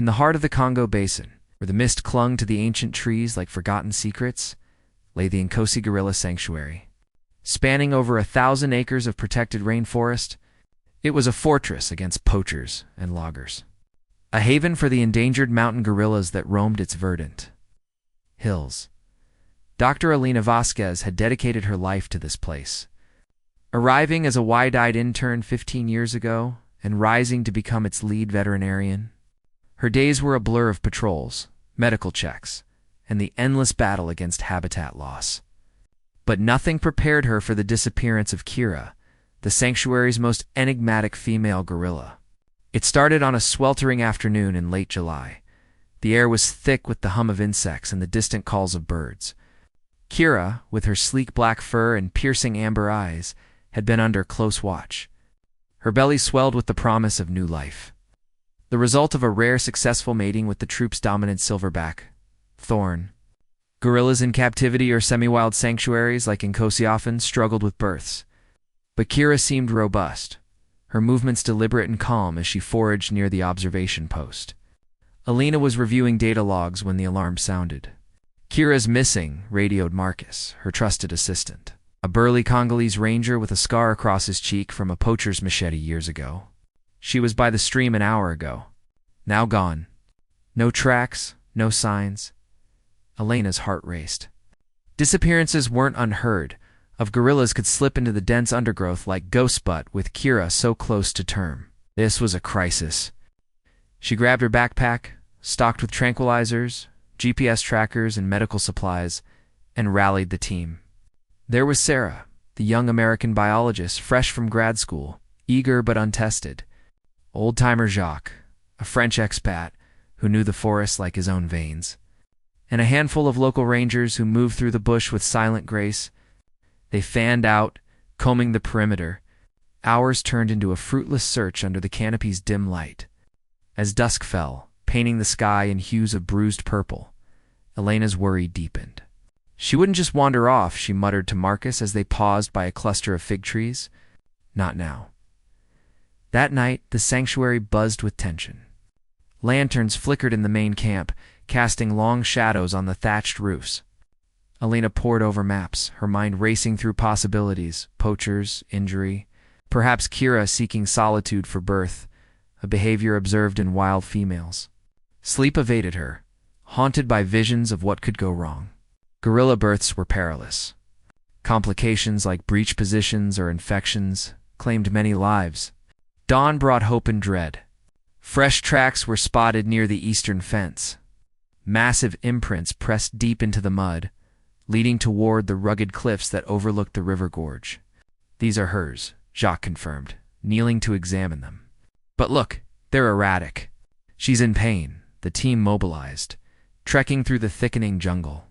In the heart of the Congo basin, where the mist clung to the ancient trees like forgotten secrets, lay the Nkosi Gorilla Sanctuary. Spanning over 1,000 acres of protected rainforest, it was a fortress against poachers and loggers. A haven for the endangered mountain gorillas that roamed its verdant hills. Dr. Elena Vasquez had dedicated her life to this place. Arriving as a wide-eyed intern 15 years ago and rising to become its lead veterinarian, her days were a blur of patrols, medical checks, and the endless battle against habitat loss. But nothing prepared her for the disappearance of Kira, the sanctuary's most enigmatic female gorilla. It started on a sweltering afternoon in late July. The air was thick with the hum of insects and the distant calls of birds. Kira, with her sleek black fur and piercing amber eyes, had been under close watch. Her belly swelled with the promise of new life. The result of a rare successful mating with the troop's dominant silverback, Thorn. Gorillas in captivity or semi-wild sanctuaries like Nkosi often struggled with births. But Kira seemed robust, her movements deliberate and calm as she foraged near the observation post. Elena was reviewing data logs when the alarm sounded. "Kira's missing," radioed Marcus, her trusted assistant, a burly Congolese ranger with a scar across his cheek from a poacher's machete years ago. She was by the stream an hour ago. Now gone. No tracks, no signs. Elena's heart raced. Disappearances weren't unheard of. Gorillas could slip into the dense undergrowth like ghosts, but with Kira so close to term, this was a crisis. She grabbed her backpack, stocked with tranquilizers, GPS trackers, and medical supplies, and rallied the team. There was Sarah, the young American biologist fresh from grad school, eager but untested. Old-timer Jacques, a French expat who knew the forest like his own veins. And a handful of local rangers who moved through the bush with silent grace. They fanned out, combing the perimeter. Hours turned into a fruitless search under the canopy's dim light. As dusk fell, painting the sky in hues of bruised purple, Elena's worry deepened. She wouldn't just wander off, she muttered to Marcus as they paused by a cluster of fig trees. Not now. That night, the sanctuary buzzed with tension. Lanterns flickered in the main camp, casting long shadows on the thatched roofs. Elena pored over maps, her mind racing through possibilities: poachers, injury, perhaps Kira seeking solitude for birth, a behavior observed in wild females. Sleep evaded her, haunted by visions of what could go wrong. Gorilla births were perilous. Complications like breech positions or infections claimed many lives. Dawn brought hope and dread. Fresh tracks were spotted near the eastern fence. Massive imprints pressed deep into the mud, leading toward the rugged cliffs that overlooked the river gorge. "These are hers," Jacques confirmed, kneeling to examine them. "But look, they're erratic." "She's in pain," the team mobilized, trekking through the thickening jungle.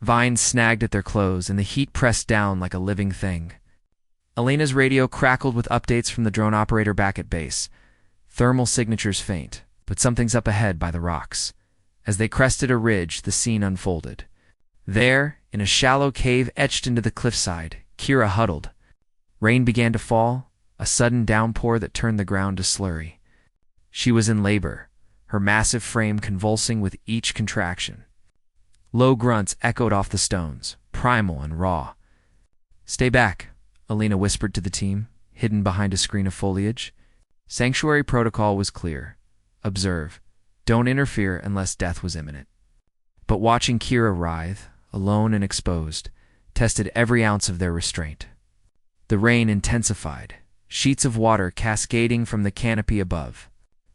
Vines snagged at their clothes, and the heat pressed down like a living thing. Elena's radio crackled with updates from the drone operator back at base. Thermal signatures faint, but something's up ahead by the rocks. As they crested a ridge, the scene unfolded. There, in a shallow cave etched into the cliffside, Kira huddled. Rain began to fall, a sudden downpour that turned the ground to slurry. She was in labor, her massive frame convulsing with each contraction. Low grunts echoed off the stones, primal and raw. "Stay back," Elena whispered to the team, hidden behind a screen of foliage. Sanctuary protocol was clear. Observe. Don't interfere unless death was imminent. But watching Kira writhe, alone and exposed, tested every ounce of their restraint. The rain intensified, sheets of water cascading from the canopy above.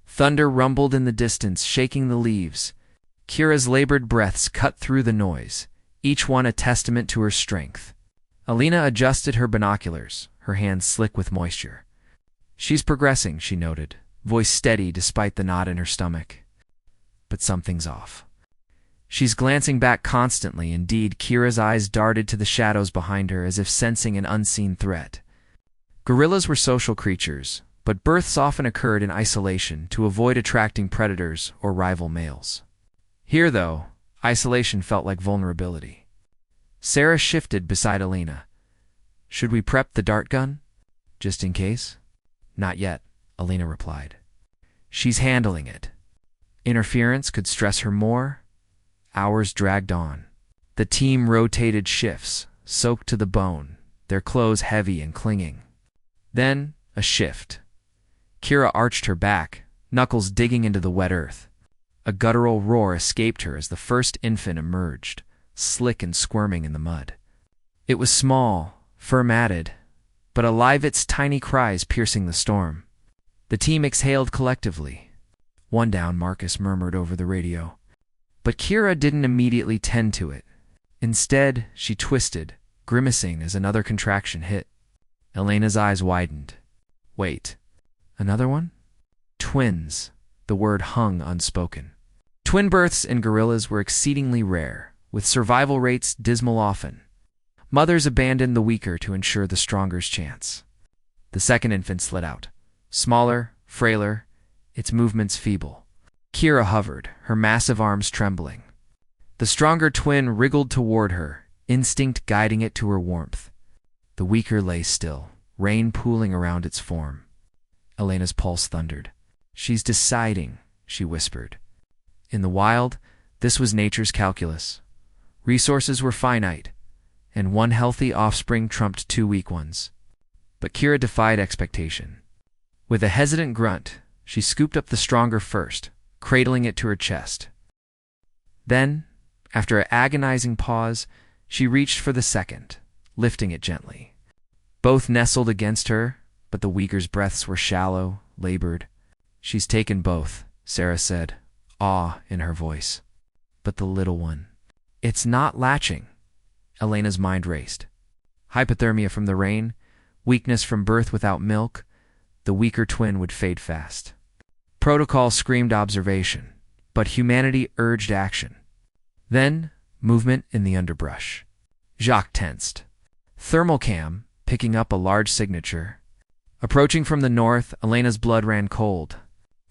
Thunder rumbled in the distance, shaking the leaves. Kira's labored breaths cut through the noise, each one a testament to her strength. Elena adjusted her binoculars, her hands slick with moisture. "She's progressing," she noted, voice steady despite the knot in her stomach. But something's off. She's glancing back constantly. Indeed, Kira's eyes darted to the shadows behind her as if sensing an unseen threat. Gorillas were social creatures, but births often occurred in isolation to avoid attracting predators or rival males. Here, though, isolation felt like vulnerability. Sarah shifted beside Elena. "Should we prep the dart gun? Just in case?" "Not yet," Elena replied. "She's handling it." Interference could stress her more. Hours dragged on. The team rotated shifts, soaked to the bone, their clothes heavy and clinging. Then, a shift. Kira arched her back, knuckles digging into the wet earth. A guttural roar escaped her as the first infant emerged, slick and squirming in the mud. It was small, fur-matted, but alive, its tiny cries piercing the storm. The team exhaled collectively. "One down," Marcus murmured over the radio. But Kira didn't immediately tend to it. Instead, she twisted, grimacing as another contraction hit. Elena's eyes widened. Wait, another one? Twins. The word hung unspoken. Twin births in gorillas were exceedingly rare, with survival rates dismal often. Mothers abandoned the weaker to ensure the stronger's chance. The second infant slid out. Smaller, frailer, its movements feeble. Kira hovered, her massive arms trembling. The stronger twin wriggled toward her, instinct guiding it to her warmth. The weaker lay still, rain pooling around its form. Elena's pulse thundered. "She's deciding," she whispered. In the wild, this was nature's calculus. Resources were finite, and one healthy offspring trumped two weak ones. But Kira defied expectation. With a hesitant grunt, she scooped up the stronger first, cradling it to her chest. Then, after an agonizing pause, she reached for the second, lifting it gently. Both nestled against her, but the weaker's breaths were shallow, labored. "She's taken both," Sarah said, awe in her voice. "But the little one. It's not latching." Elena's mind raced. Hypothermia from the rain, weakness from birth without milk, the weaker twin would fade fast. Protocol screamed observation, but humanity urged action. Then, movement in the underbrush. Jacques tensed. Thermal cam, picking up a large signature. Approaching from the north, Elena's blood ran cold.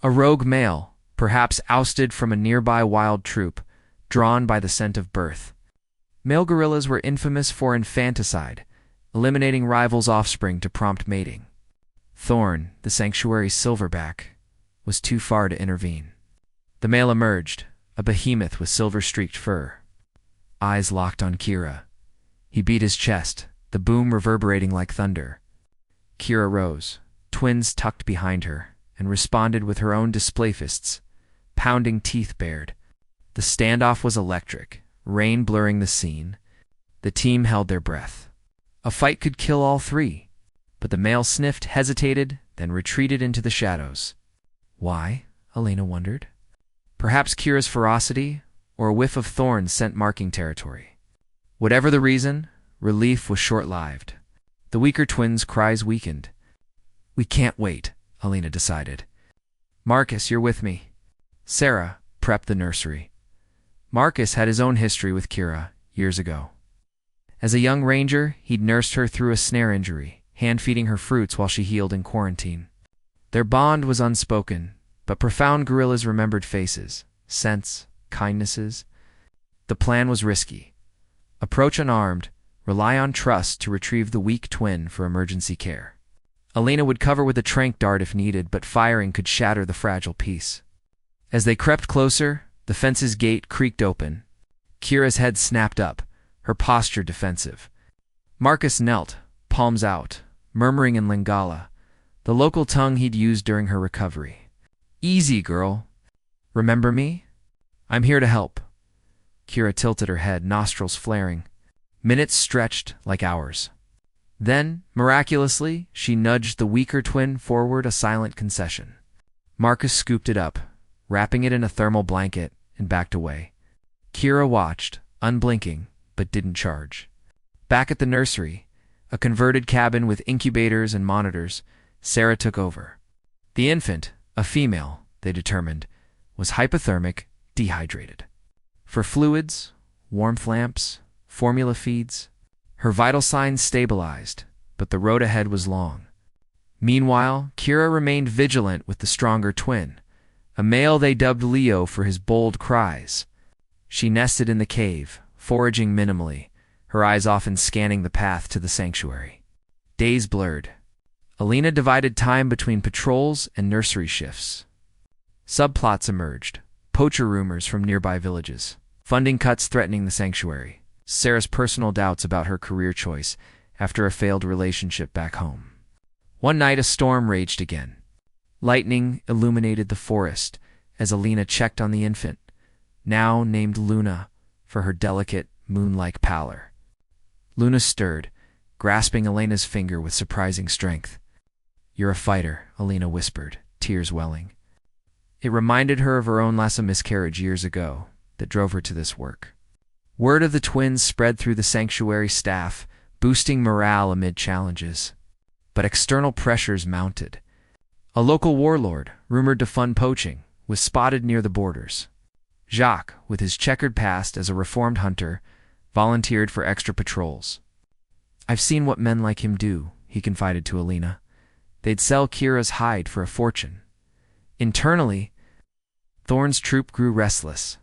A rogue male, perhaps ousted from a nearby wild troop, drawn by the scent of birth. Male gorillas were infamous for infanticide, eliminating rivals' offspring to prompt mating. Thorn, the sanctuary's silverback, was too far to intervene. The male emerged, a behemoth with silver-streaked fur. Eyes locked on Kira. He beat his chest, the boom reverberating like thunder. Kira rose, twins tucked behind her, and responded with her own display fists, pounding teeth bared. The standoff was electric, rain blurring the scene. The team held their breath. A fight could kill all three, but the male sniffed, hesitated, then retreated into the shadows. Why? Elena wondered. Perhaps Kira's ferocity, or a whiff of thorns sent marking territory. Whatever the reason, relief was short-lived. The weaker twins' cries weakened. "We can't wait," Elena decided. "Marcus, you're with me." Sarah prepped the nursery. Marcus had his own history with Kira, years ago. As a young ranger, he'd nursed her through a snare injury, hand-feeding her fruits while she healed in quarantine. Their bond was unspoken, but profound gorillas remembered faces, scents, kindnesses. The plan was risky. Approach unarmed, rely on trust to retrieve the weak twin for emergency care. Elena would cover with a tranq dart if needed, but firing could shatter the fragile piece. As they crept closer, the fence's gate creaked open. Kira's head snapped up, her posture defensive. Marcus knelt, palms out, murmuring in Lingala, the local tongue he'd used during her recovery. "Easy, girl. Remember me? I'm here to help." Kira tilted her head, nostrils flaring. Minutes stretched like hours. Then, miraculously, she nudged the weaker twin forward, a silent concession. Marcus scooped it up, wrapping it in a thermal blanket, and backed away. Kira watched, unblinking, but didn't charge. Back at the nursery, a converted cabin with incubators and monitors, Sarah took over. The infant, a female, they determined, was hypothermic, dehydrated. For fluids, warmth lamps, formula feeds, her vital signs stabilized, but the road ahead was long. Meanwhile, Kira remained vigilant with the stronger twin, a male they dubbed Leo for his bold cries. She nested in the cave, foraging minimally, her eyes often scanning the path to the sanctuary. Days blurred. Elena divided time between patrols and nursery shifts. Subplots emerged, poacher rumors from nearby villages, funding cuts threatening the sanctuary, Sarah's personal doubts about her career choice after a failed relationship back home. One night, a storm raged again. Lightning illuminated the forest as Elena checked on the infant, now named Luna for her delicate, moon-like pallor. Luna stirred, grasping Elena's finger with surprising strength. "You're a fighter," Elena whispered, tears welling. It reminded her of her own last miscarriage years ago that drove her to this work. Word of the twins spread through the sanctuary staff, boosting morale amid challenges. But external pressures mounted. A local warlord, rumored to fund poaching, was spotted near the borders. Jacques, with his checkered past as a reformed hunter, volunteered for extra patrols. "I've seen what men like him do," he confided to Elena. "They'd sell Kira's hide for a fortune." Internally, Thorne's troop grew restless.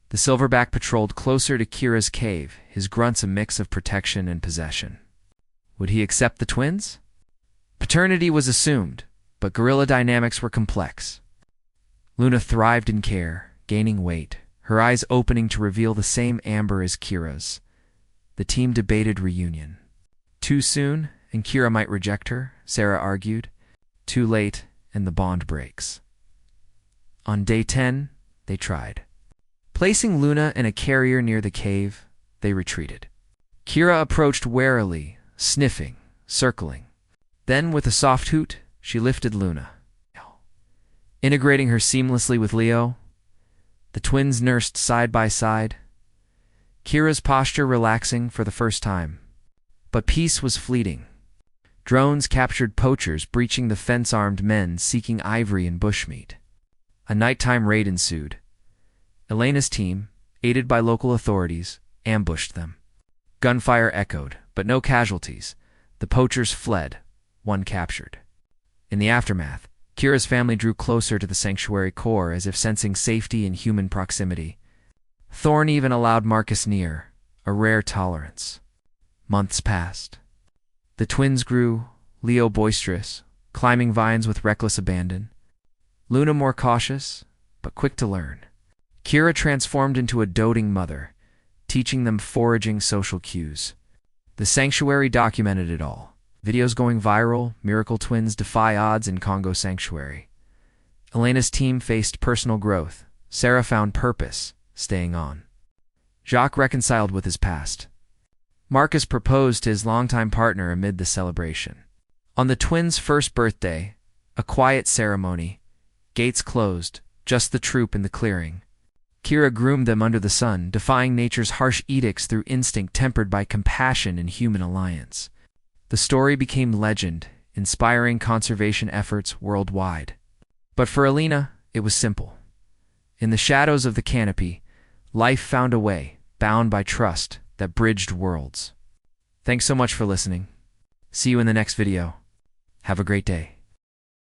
The silverback patrolled closer to Kira's cave, his grunts a mix of protection and possession. Would he accept the twins? Paternity was assumed, but guerrilla dynamics were complex. Luna thrived in care, gaining weight, her eyes opening to reveal the same amber as Kira's. The team debated reunion. Too soon, and Kira might reject her, Sarah argued. Too late, and the bond breaks. On day 10, they tried. Placing Luna in a carrier near the cave, they retreated. Kira approached warily, sniffing, circling. Then, with a soft hoot, she lifted Luna. Integrating her seamlessly with Leo, the twins nursed side by side, Kira's posture relaxing for the first time. But peace was fleeting. Drones captured poachers breaching the fence-armed men seeking ivory and bushmeat. A nighttime raid ensued. Elena's team, aided by local authorities, ambushed them. Gunfire echoed, but no casualties. The poachers fled, one captured. In the aftermath, Kira's family drew closer to the sanctuary core as if sensing safety in human proximity. Thorne even allowed Marcus near, a rare tolerance. Months passed. The twins grew, Leo boisterous, climbing vines with reckless abandon. Luna more cautious, but quick to learn. Kira transformed into a doting mother, teaching them foraging social cues. The sanctuary documented it all. Videos going viral, miracle twins defy odds in Congo sanctuary. Elena's team faced personal growth. Sarah found purpose, staying on. Jacques reconciled with his past. Marcus proposed to his longtime partner amid the celebration. On the twins' first birthday, a quiet ceremony, gates closed, just the troop in the clearing. Kira groomed them under the sun, defying nature's harsh edicts through instinct tempered by compassion and human alliance. The story became legend, inspiring conservation efforts worldwide. But for Elena, it was simple. In the shadows of the canopy, life found a way, bound by trust, that bridged worlds. Thanks so much for listening. See you in the next video. Have a great day.